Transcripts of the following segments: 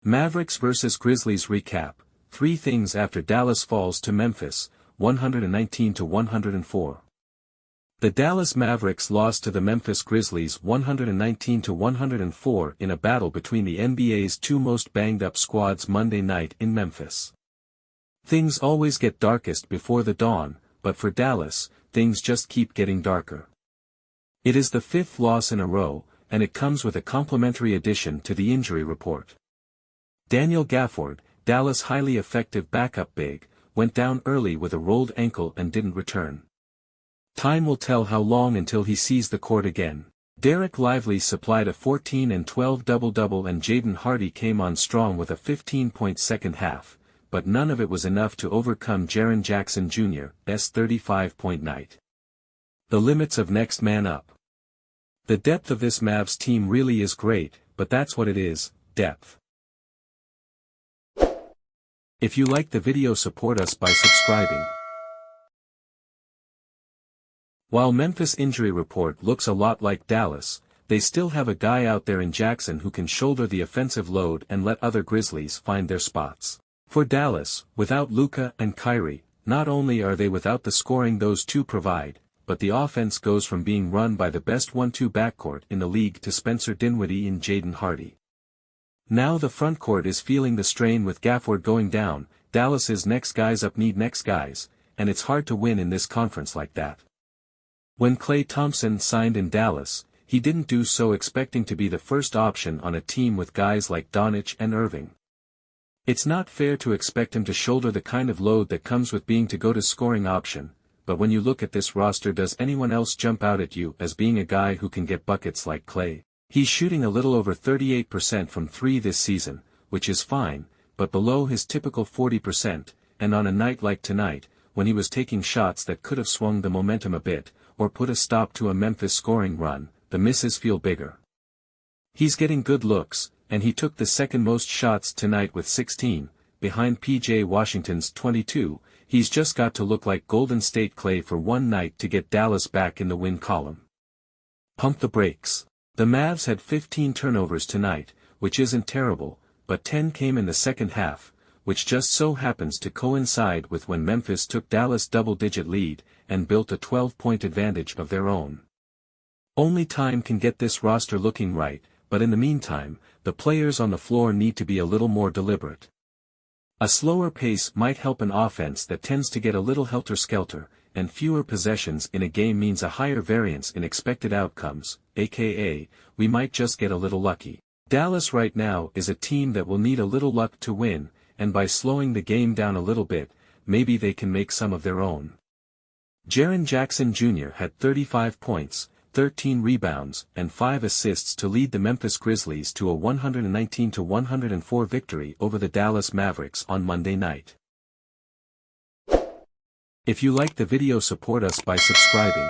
Mavericks vs Grizzlies recap, 3 things after Dallas falls to Memphis, 119-104. The Dallas Mavericks lost to the Memphis Grizzlies 119-104 in a battle between the NBA's 2 most banged-up squads Monday night in Memphis. Things always get darkest before the dawn, but for Dallas, things just keep getting darker. It is the 5th loss in a row, and it comes with a complimentary addition to the injury report. Daniel Gafford, Dallas' highly effective backup big, went down early with a rolled ankle and didn't return. Time will tell how long until he sees the court again. Derek Lively supplied a 14 and 12 double-double, and Jaden Hardy came on strong with a 15-point second half, but none of it was enough to overcome Jaren Jackson Jr.'s 35-point night. The limits of next man up. The depth of this Mavs team really is great, but that's what it is, depth. If you like the video, support us by subscribing. While Memphis' injury report looks a lot like Dallas, they still have a guy out there in Jackson who can shoulder the offensive load and let other Grizzlies find their spots. For Dallas, without Luka and Kyrie, not only are they without the scoring those two provide, but the offense goes from being run by the best 1-2 backcourt in the league to Spencer Dinwiddie and Jaden Hardy. Now the frontcourt is feeling the strain with Gafford going down. Dallas's next guys up need next guys, and it's hard to win in this conference like that. When Klay Thompson signed in Dallas, he didn't do so expecting to be the first option on a team with guys like Dončić and Irving. It's not fair to expect him to shoulder the kind of load that comes with being to go-to scoring option, but when you look at this roster, does anyone else jump out at you as being a guy who can get buckets like Klay? He's shooting a little over 38% from 3 this season, which is fine, but below his typical 40%, and on a night like tonight, when he was taking shots that could have swung the momentum a bit, or put a stop to a Memphis scoring run, the misses feel bigger. He's getting good looks, and he took the second most shots tonight with 16, behind PJ Washington's 22. He's just got to look like Golden State Klay for one night to get Dallas back in the win column. Pump the brakes. The Mavs had 15 turnovers tonight, which isn't terrible, but 10 came in the second half, which just so happens to coincide with when Memphis took Dallas' double-digit lead, and built a 12-point advantage of their own. Only time can get this roster looking right, but in the meantime, the players on the floor need to be a little more deliberate. A slower pace might help an offense that tends to get a little helter-skelter, and fewer possessions in a game means a higher variance in expected outcomes, aka, we might just get a little lucky. Dallas right now is a team that will need a little luck to win, and by slowing the game down a little bit, maybe they can make some of their own. Jaren Jackson Jr. had 35 points, 13 rebounds, and 5 assists to lead the Memphis Grizzlies to a 119-104 victory over the Dallas Mavericks on Monday night. If you like the video, support us by subscribing.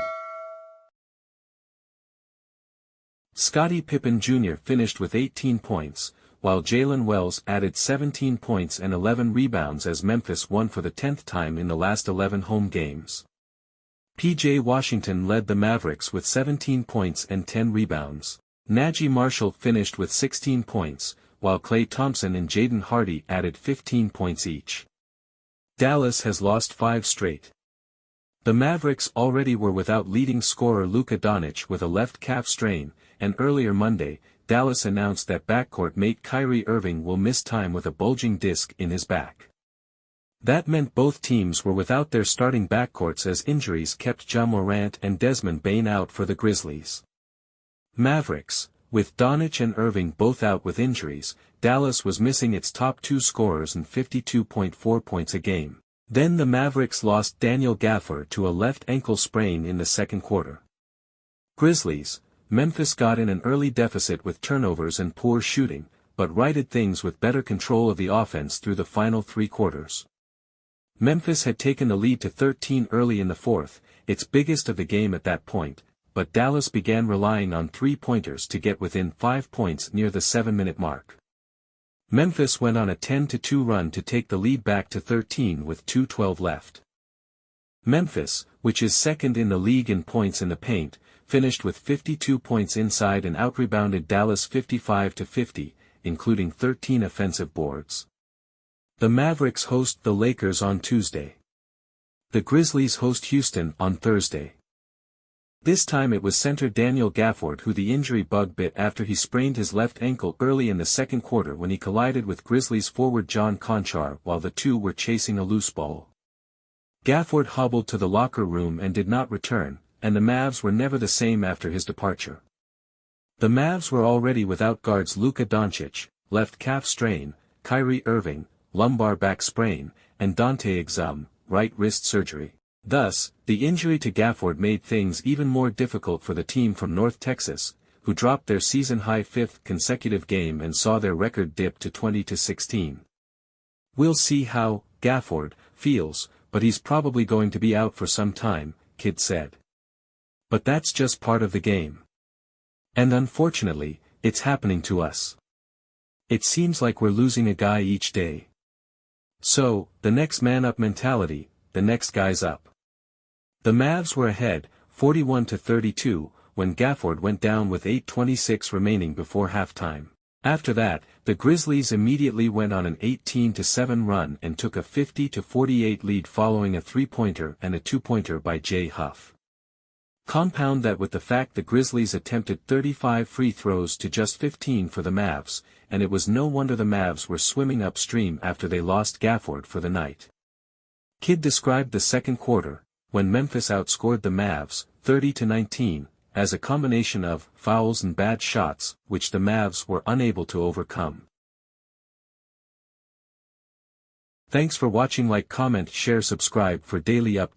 Scottie Pippen Jr. finished with 18 points, while Jalen Wells added 17 points and 11 rebounds as Memphis won for the 10th time in the last 11 home games. PJ Washington led the Mavericks with 17 points and 10 rebounds. Najee Marshall finished with 16 points, while Klay Thompson and Jaden Hardy added 15 points each. Dallas has lost 5 straight. The Mavericks already were without leading scorer Luka Dončić with a left calf strain, and earlier Monday, Dallas announced that backcourt mate Kyrie Irving will miss time with a bulging disc in his back. That meant both teams were without their starting backcourts as injuries kept Ja Morant and Desmond Bane out for the Grizzlies. Mavericks, with Dončić and Irving both out with injuries, Dallas was missing its top 2 scorers and 52.4 points a game. Then the Mavericks lost Daniel Gafford to a left ankle sprain in the second quarter. Grizzlies, Memphis got in an early deficit with turnovers and poor shooting, but righted things with better control of the offense through the final 3 quarters. Memphis had taken the lead to 13 early in the fourth, its biggest of the game at that point, but Dallas began relying on 3-pointers to get within 5 points near the 7-minute mark. Memphis went on a 10-2 run to take the lead back to 13 with 2:12 left. Memphis, which is second in the league in points in the paint, finished with 52 points inside and outrebounded Dallas 55-50, including 13 offensive boards. The Mavericks host the Lakers on Tuesday. The Grizzlies host Houston on Thursday. This time it was center Daniel Gafford who the injury bug bit after he sprained his left ankle early in the second quarter when he collided with Grizzlies forward John Konchar while the two were chasing a loose ball. Gafford hobbled to the locker room and did not return, and the Mavs were never the same after his departure. The Mavs were already without guards Luka Dončić, left calf strain, Kyrie Irving, lumbar back sprain, and Dončić, right wrist surgery. Thus, the injury to Gafford made things even more difficult for the team from North Texas, who dropped their season-high fifth consecutive game and saw their record dip to 20-16. "We'll see how Gafford feels, but he's probably going to be out for some time," Kidd said. "But that's just part of the game. And unfortunately, it's happening to us. It seems like we're losing a guy each day. So, the next man up mentality, the next guy's up." The Mavs were ahead, 41-32, when Gafford went down with 8:26 remaining before halftime. After that, the Grizzlies immediately went on an 18-7 run and took a 50-48 lead following a three-pointer and a two-pointer by Jay Huff. Compound that with the fact the Grizzlies attempted 35 free throws to just 15 for the Mavs, and it was no wonder the Mavs were swimming upstream after they lost Gafford for the night. Kidd described the second quarter, when Memphis outscored the Mavs, 30-19, as a combination of fouls and bad shots, which the Mavs were unable to overcome. Thanks for watching. Like, comment, share, subscribe for daily updates.